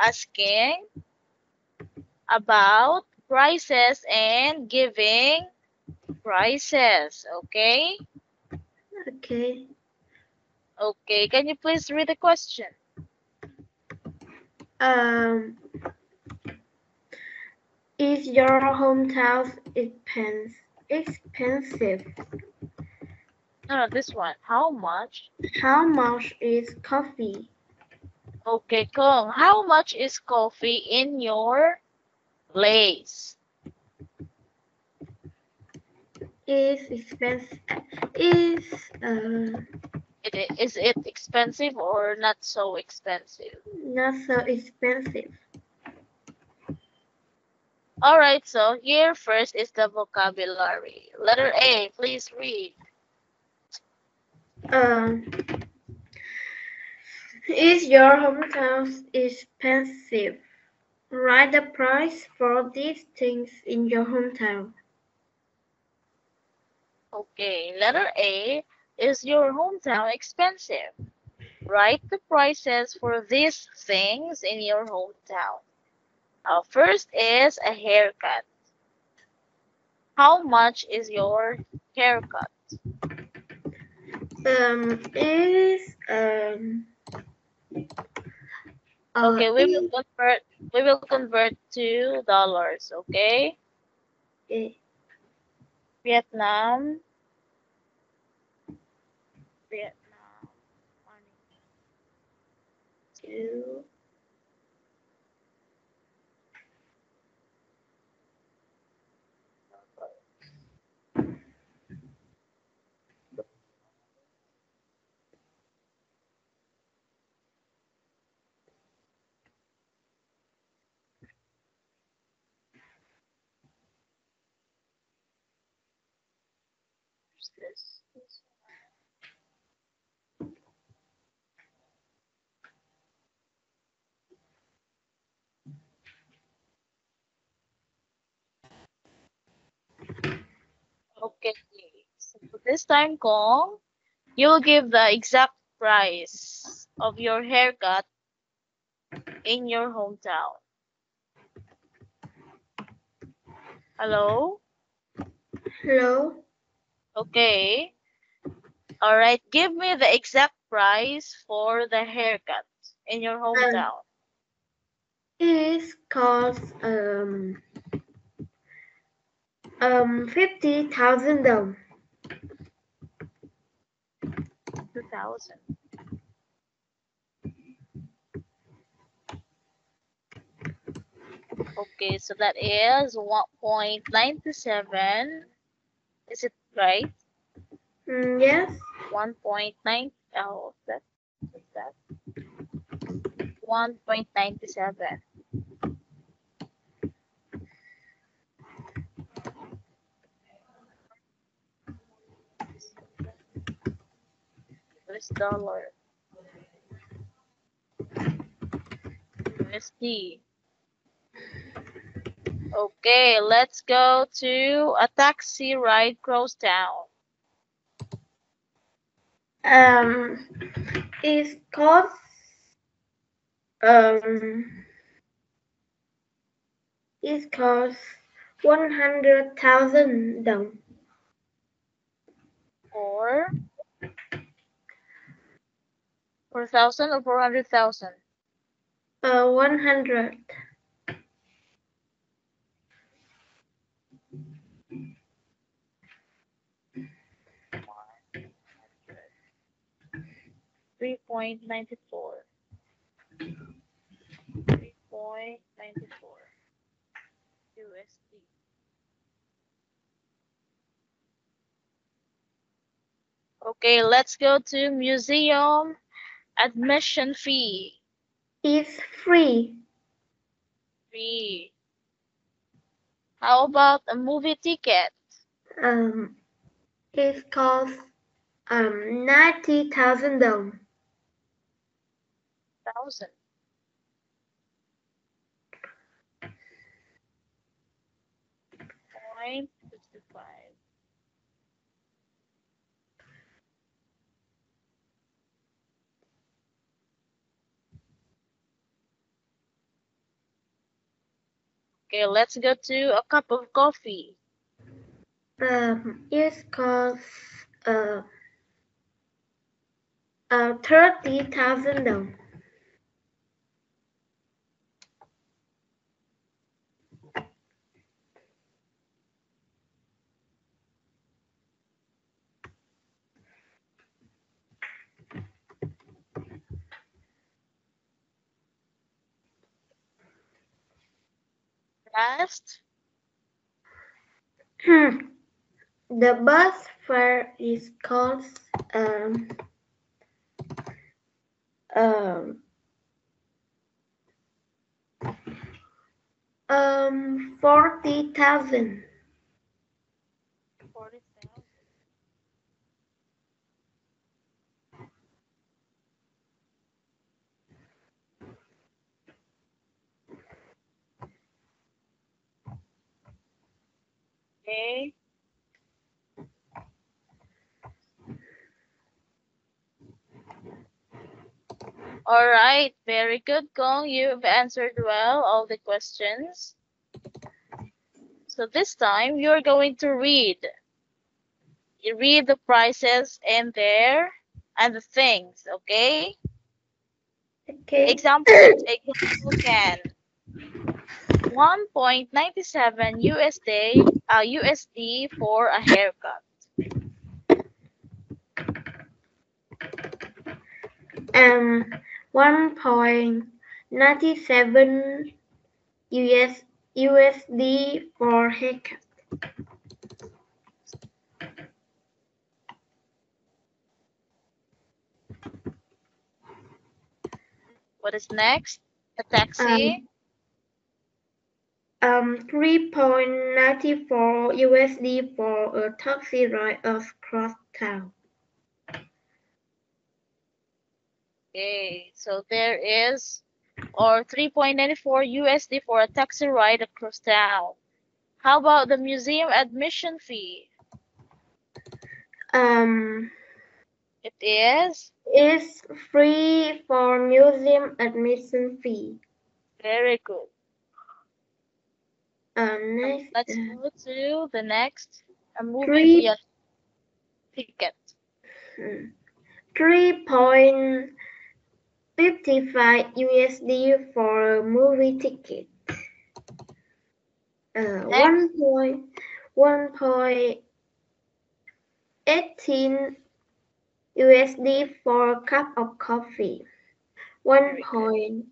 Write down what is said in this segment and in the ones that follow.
asking about prices and giving prices. Okay? Okay. Okay, can you please read the question? Um, is your hometown expensive? No, this one. How much? How much is coffee? Okay, Kong. How much is coffee in your place? Is expensive? Is Is it expensive or not so expensive? not so expensive. All right, so here first is the vocabulary. Letter A, please read. Um, is your hometown expensive? Write the price for these things in your hometown. Okay, letter A, is your hometown expensive? Write the prices for these things in your hometown. First is a haircut. How much is your haircut? Is Okay, is we will convert to dollars, okay? eh, Vietnam, Vietnam money to this. Okay, so this time, Kong, you'll give the exact price of your haircut in your hometown. Hello? hello. Okay. All right. Give me the exact price for the haircut in your Um, hometown. is cost 50,000 2,000. Okay, so that is 1.97. Is it right? Yes. 1.9. Oh, that's that. 1.97 US dollar. USD. Okay, let's go to a taxi ride cross town. Um, is cost um is cost 100,000 down. Or 4,000 or 400,000. 100. 3.94. 3.94 USD. Okay, let's go to museum admission fee. Is free. Free. How about a movie ticket? Um, it cost 90,000 down. 1,000. Point 55. Okay, let's go to a cup of coffee. It costs $30,000. Last, The bus fare is cost um 40,000. 40,000. Okay. All right, very good, Gong. You've answered well all the questions. So this time you're going to read. You read the prices and there and the things, okay? Okay. Example can 1.97 USD for a haircut. 1.97 USD for haircut. What is next? A taxi. 3.94 USD for a taxi ride across town. Okay, so there is or 3.94 USD for a taxi ride across town. How about the museum admission fee? It is Is free for museum admission fee. very good. Next, Let's go to the next. A movie three theater ticket. 3.55 USD for a movie ticket. Next, 1.18 USD for a cup of coffee. very good.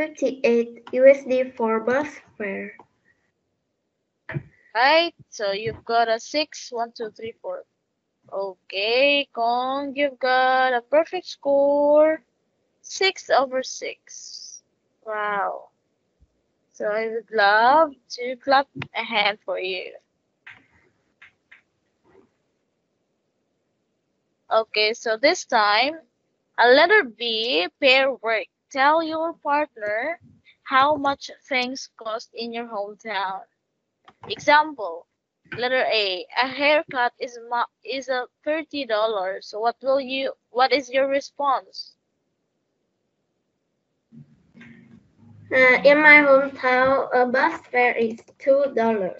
1.58 USD for bus fare. Right, so you've got a 6, 1, 2, 3, 4. Okay, Kong, you've got a perfect score. 6/6. Wow. So I would love to clap a hand for you. Okay, so this time, a letter B, pair work. Tell your partner how much things cost in your hometown. Example, letter A haircut is a $30. So what is your response? In my hometown, a bus fare is $2.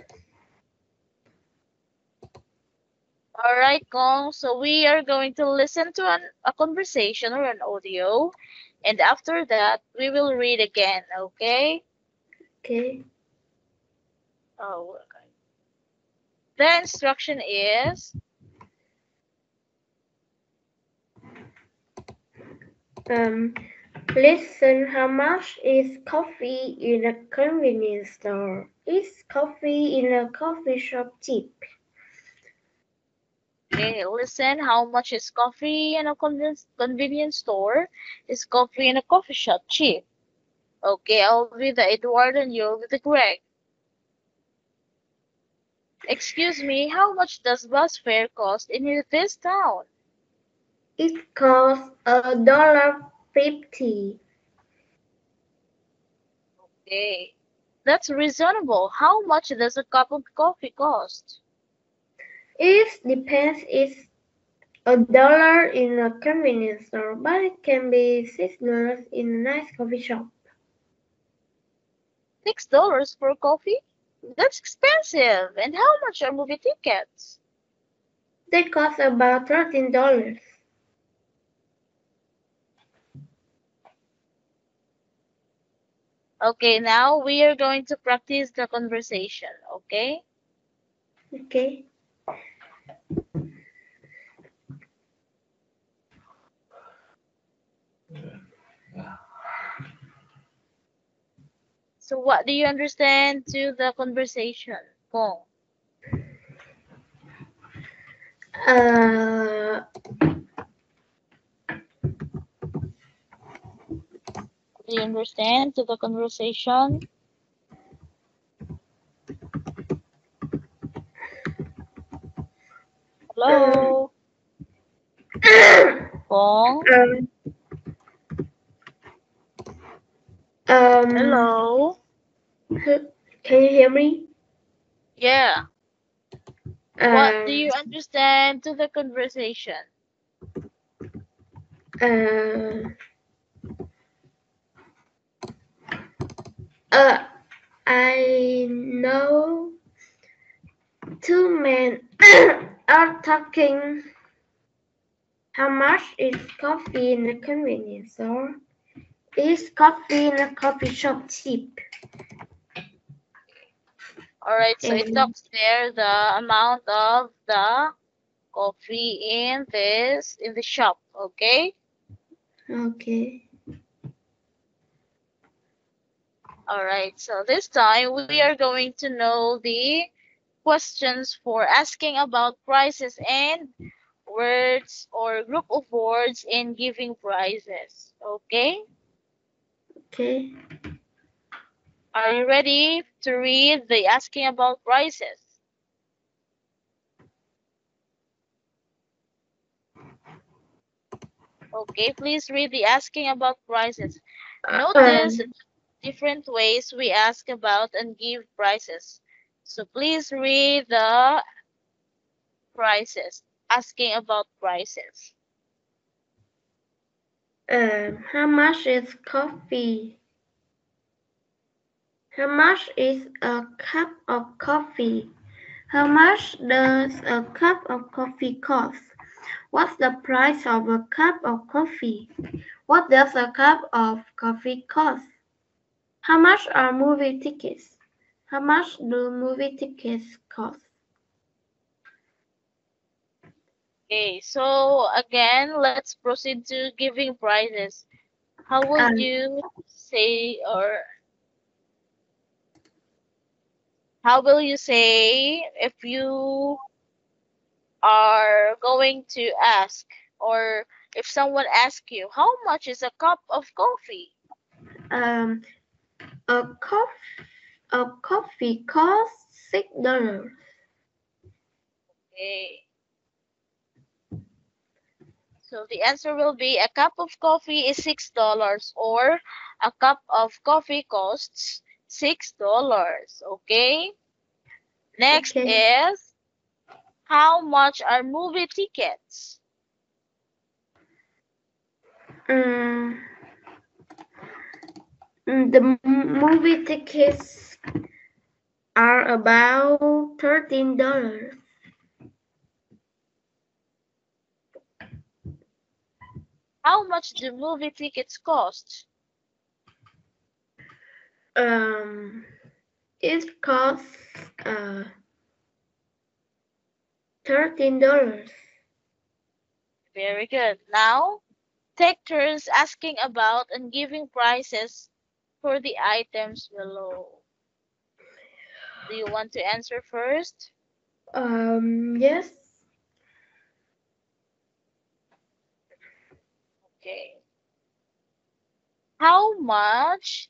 All right, Gong. So we are going to listen to a conversation or an audio, and after that, we will read again, okay? Okay. Oh, okay. The instruction is, Listen, how much is coffee in a convenience store? Is coffee in a coffee shop cheap? okay, listen, how much is coffee in a convenience store? Is coffee in a coffee shop cheap? Okay, I'll be the Edward and you'll be the Greg. Excuse me, how much does bus fare cost in this town? It costs $1.50. Okay, that's reasonable. How much does a cup of coffee cost? It depends. It's $1 in a convenience store, but it can be $6 in a nice coffee shop. $6 for coffee? That's expensive. And how much are movie tickets? They cost about $13. Okay, now we are going to practice the conversation, okay? Okay. So what do you understand to the conversation, Pong? Uh, Do you understand to the conversation? Hello, Pong? um, um, Hello? can you hear me? Yeah. What do Um, you understand to the conversation? uh, uh, I know two men are talking. How much is coffee in a convenience store? Is coffee in a coffee shop cheap? Alright, so it And talks there the amount of the coffee in the shop, okay? okay. Alright, so this time we are going to know the questions for asking about prices and words or group of words in giving prices, okay? Okay. Are you ready to read the asking about prices? Okay, please read the asking about prices. Notice Um, different ways we ask about and give prices. So please read the prices, asking about prices. how much is coffee? How much is a cup of coffee? How much does a cup of coffee cost? What's the price of a cup of coffee? What does a cup of coffee cost? How much are movie tickets? How much do movie tickets cost? Okay, so again, let's proceed to giving prices. How would Um, you say, or how will you say if you are going to ask, or if someone asks you, how much is a cup of coffee? um, a cup of coffee costs $6. Okay. So the answer will be a cup of coffee is $6 or a cup of coffee costs $6. Okay? Next Okay. is how much are movie tickets? Um, the movie tickets are about $13. How much do movie tickets cost? Um, it costs uh $13. Very good. Now, take turns asking about and giving prices for the items below. Do you want to answer first? Yes. Okay. How much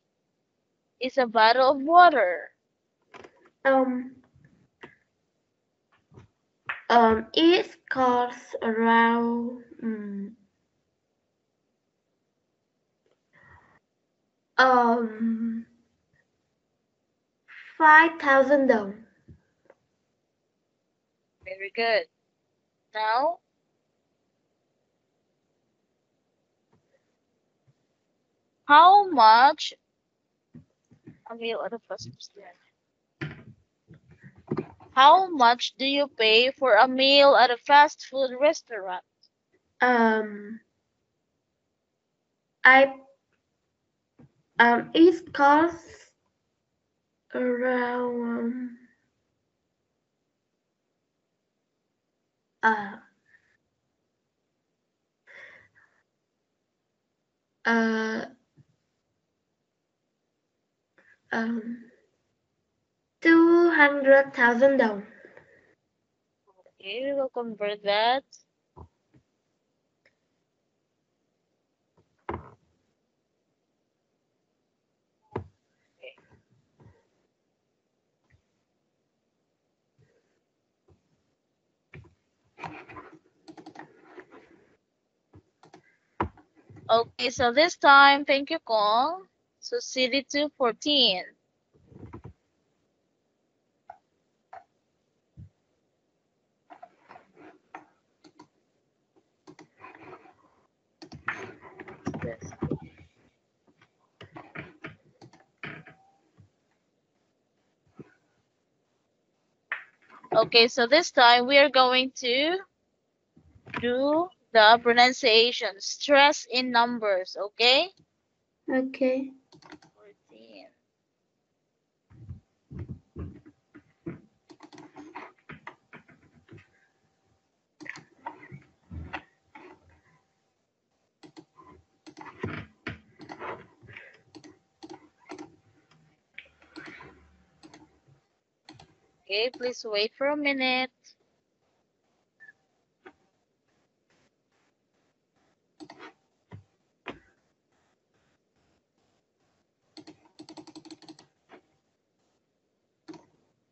is a bottle of water? Um, it costs around um $5,000. Very good. Now, how much a a meal at a fast food stand. How much do you pay for a meal at a fast food restaurant? It costs around uh, uh, 200,000 đồng. Okay, we will convert that. Okay, so this time, thank you, Kong. So CD2 14. Yes. Okay, so this time we are going to do the pronunciation, stress in numbers, okay? Okay. 14. Okay, please wait for a minute.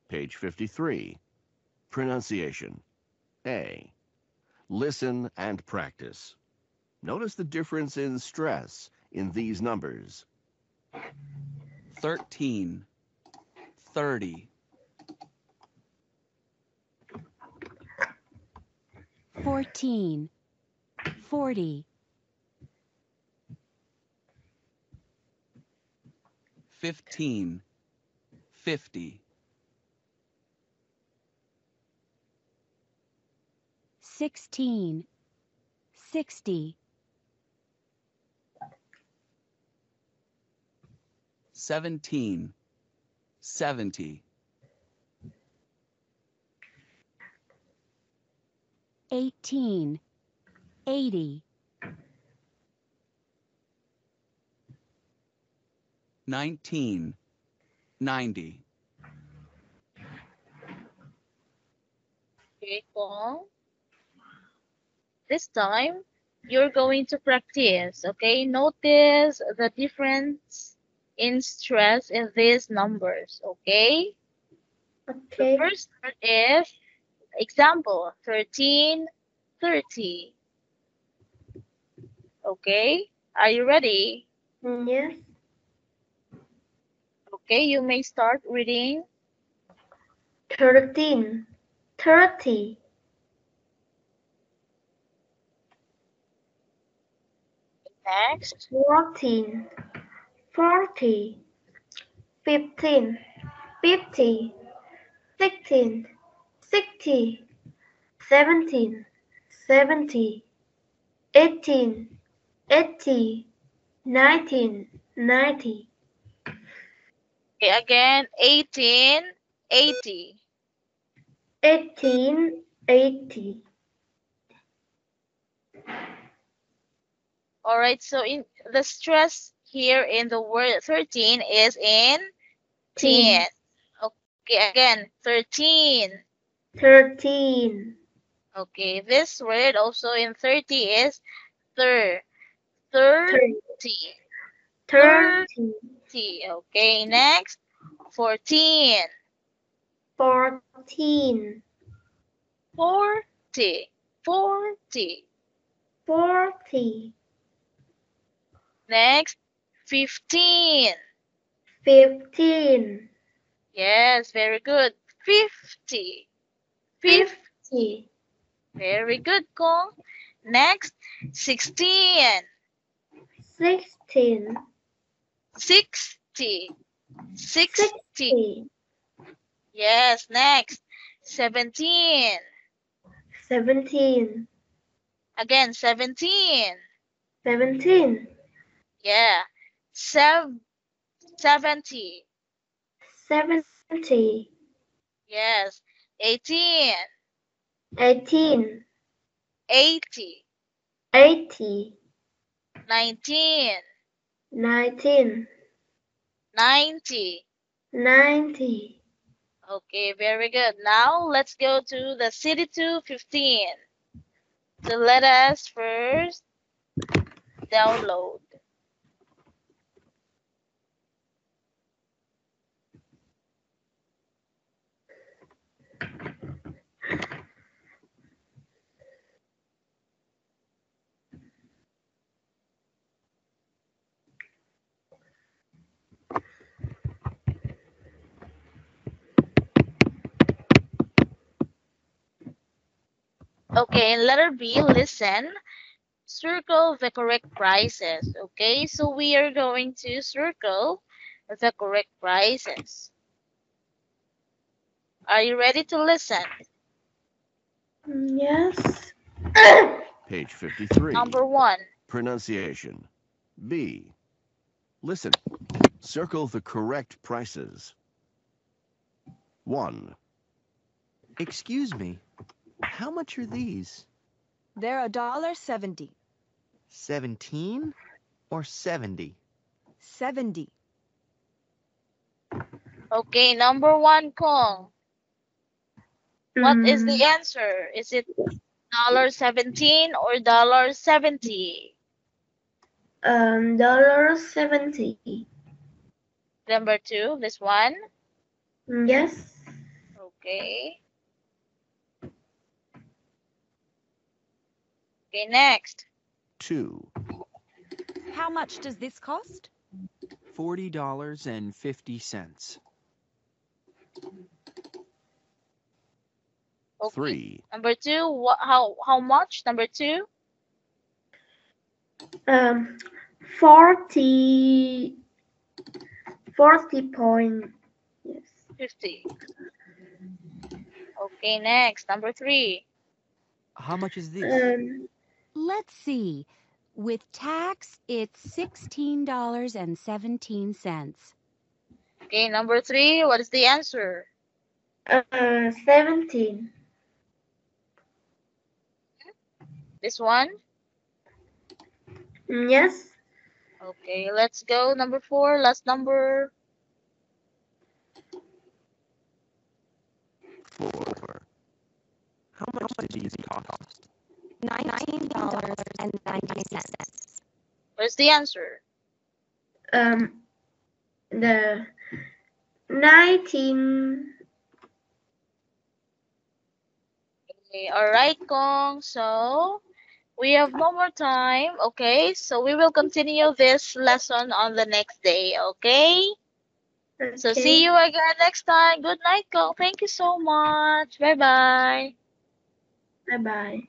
Page 53. Pronunciation. A. Listen and practice. Notice the difference in stress in these numbers. 13, 30, 14, 40, 15, 50, 16, 60, 17, 70, 18, 80, 19, 90. Okay, Kong. This time, you're going to practice, okay? Notice the difference in stress in these numbers, okay? The Okay. first one is example 13, 30. Okay, are you ready? Yes. Okay, you may start reading. 13, 30, Next, 14, 40, 15, 50, 16, 60, 17, 70, 18, 80, 19, 90, okay, again 18, 80. 18, 80. All right, so in the stress here in the word 13 is in 10. Okay, again 13. 13, Okay, this word also in 30 is 30. 30, 30. Okay, next 14. 14, 40. 40. 40, Next 15. 15, Yes, very good. 50. 50. 50, Very good, Kong. Next 16. 16, 60. 60. 60. Yes, next. 17. 17. Again, 17. 17. Yeah. 70. 70. Yes. 18. 18. 80. 80. 19. 19. 90. 90. Okay, very good. Now let's go to the city to 15. So let us first download. Okay, in letter B, listen. Circle the correct prices. Okay, so we are going to circle the correct prices. Are you ready to listen? Yes. Page 53. Number 1. Pronunciation. B. Listen. Circle the correct prices. 1, Excuse me, how much are these? They're $1.70. 17 or 70? 70. Okay, number 1, Kong. What is the Mm, answer? Is it $17 or $70? $70. Number 2, this one. Yes. Okay. Okay, next. 2, How much does this cost? $40.50. Okay. 3, Number 2, how much? Number 2? 40 point. Yes. 50. Okay, next. Number 3. How much is this? Let's see. With tax, it's $16.17. Okay, number 3. What is the answer? 17. This one? Yes. Okay, let's go. Number 4, last number. 4. How much do these cost? $19.90. Where's the answer? The 19. Okay, all right, Kong. So we have no more time. Okay, so we will continue this lesson on the next day. Okay. So see Okay. you again next time. Good night, Kong. Thank you so much. Bye bye. Bye bye.